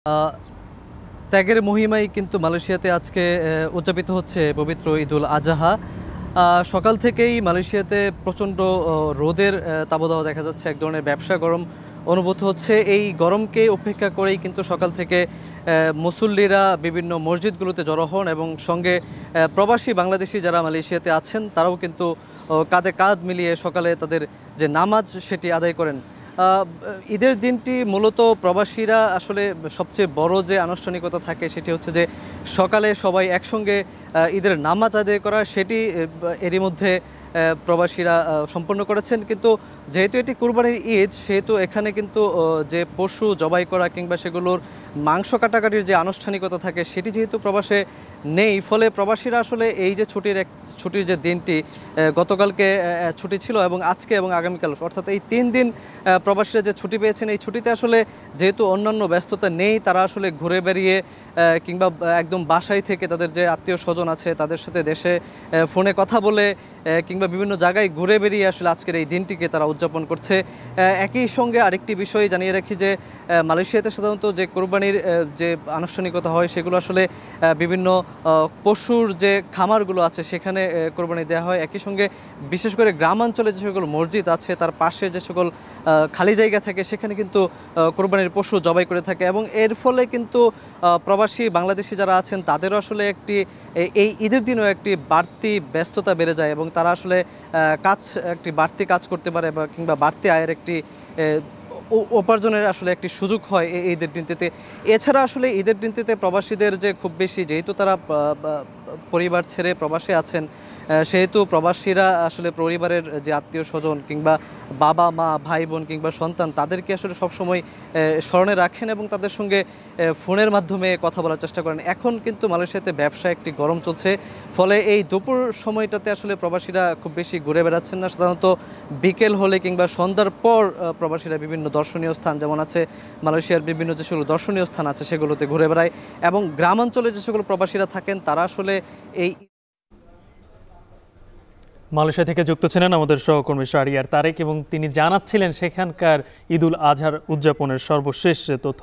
আ ত্যাগের মহিমায় কিন্তু মালয়েশিয়াতে আজকে উদযাপিত হচ্ছে পবিত্র ঈদুল আজহা। সকাল থেকেই মালয়েশিয়াতে প্রচণ্ড রোদের তাবদাহ দেখা যাচ্ছে। এক ধরনের ব্যবসা গরম অনুভূত হচ্ছে। এই গরমকে উপেক্ষা করেই কিন্তু সকাল থেকে মুসল্লিরা বিভিন্ন মসজিদগুলোতে জড়ো হন এবং সঙ্গে প্রবাসী বাংলাদেশি যারা মালয়েশিয়াতে আছেন তারাও কিন্তু কাঁধে কাঁধ মিলিয়ে সকালে তাদের যে নামাজ সেটি আদায় করেন। আ ঈদের দিনটি মূলত প্রবাসীরা আসলে সবচেয়ে বড় যে আনুষ্ঠানিকতা থাকে সেটি হচ্ছে যে সকালে সবাই একসঙ্গে ঈদের নামাজ আদায় করা সেটি এরই মধ্যে প্রবাসীরা সম্পন্ন করেছেন। কিন্তু যেহেতু এটি কুরবানির ঈদ সেহেতু এখানে কিন্তু যে পশু জবাই করা কিংবা সেগুলোর মাংস কাটাকাটির যে আনুষ্ঠানিকতা থাকে সেটি যেহেতু প্রবাসে নেই, ফলে প্রবাসীরা আসলে এই যে ছুটির যে দিনটি গতকালকে ছুটি ছিল এবং আজকে এবং আগামীকাল অর্থাৎ এই ৩ দিন প্রবাসীরা যে ছুটি পেয়েছেন এই ছুটিতে আসলে যেহেতু অন্যান্য ব্যস্ততা নেই তারা আসলে ঘুরে বেরিয়ে কিংবা একদম বাসায় থেকে তাদের যে আত্মীয়-স্বজন আছে তাদের সাথে দেশে ফোনে কথা বলে কিংবা বিভিন্ন জায়গায় ঘুরে বেরিয়ে আসলে আজকের এই দিনটিকে তারা উদযাপন করছে। একই সঙ্গে আরেকটি বিষয় জানিয়ে রাখি যে মালয়েশিয়াতে সাধারণত যে কোরবানির যে আনুষ্ঠানিকতা হয় সেগুলো আসলে বিভিন্ন পশুর যে খামারগুলো আছে সেখানে কোরবানি দেওয়া হয়। একই সঙ্গে বিশেষ করে গ্রামাঞ্চলে যে সকল মসজিদ আছে তার পাশে যে সকল খালি জায়গা থাকে সেখানে কিন্তু কোরবানির পশু জবাই করে থাকে এবং এর ফলে কিন্তু প্রবাসী বাংলাদেশি যারা আছেন তাদেরও আসলে এই ঈদের দিনও একটি বাড়তি ব্যস্ততা বেড়ে যায় এবং তারা আসলে একটি বাড়তি কাজ করতে পারে বা কিংবা বাড়তি আয়ের একটি উপার্জনের আসলে একটি সুযোগ হয় এই ঈদের দিনটিতে। এছাড়া আসলে ঈদের দিনটিতে প্রবাসীদের যে খুব বেশি যেহেতু তারা পরিবার ছেড়ে প্রবাসে আছেন সেহেতু প্রবাসীরা আসলে পরিবারের যে আত্মীয়-স্বজন কিংবা বাবা-মা, ভাই-বোন কিংবা সন্তান তাদেরকে আসলে সবসময় স্মরণে রাখেন এবং তাদের সঙ্গে ফোনের মাধ্যমে কথা বলার চেষ্টা করেন। এখন কিন্তু মালয়েশিয়াতে ব্যবসা একটি গরম চলছে। ফলে এই দুপুর সময়টাতে আসলে প্রবাসীরা খুব বেশি ঘুরে বেড়াচ্ছেন না। সাধারণত বিকেল হলে কিংবা সন্ধ্যার পর প্রবাসীরা বিভিন্ন দর্শনীয় স্থান যেমন আছে মালয়েশিয়ার বিভিন্ন যে সকল দর্শনীয় স্থান আছে সেগুলোতে ঘুরে বেড়ায় এবং গ্রামাঞ্চলে যে সকল প্রবাসীরা থাকেন তারা আসলে এই মালয়েশিয়া থেকে যুক্ত ছিলেন আমাদের সহকর্মী শাহরিয়ার তারেক এবং তিনি জানাচ্ছিলেন সেখানকার ঈদুল আজহার উদযাপনের সর্বশেষ তথ্য।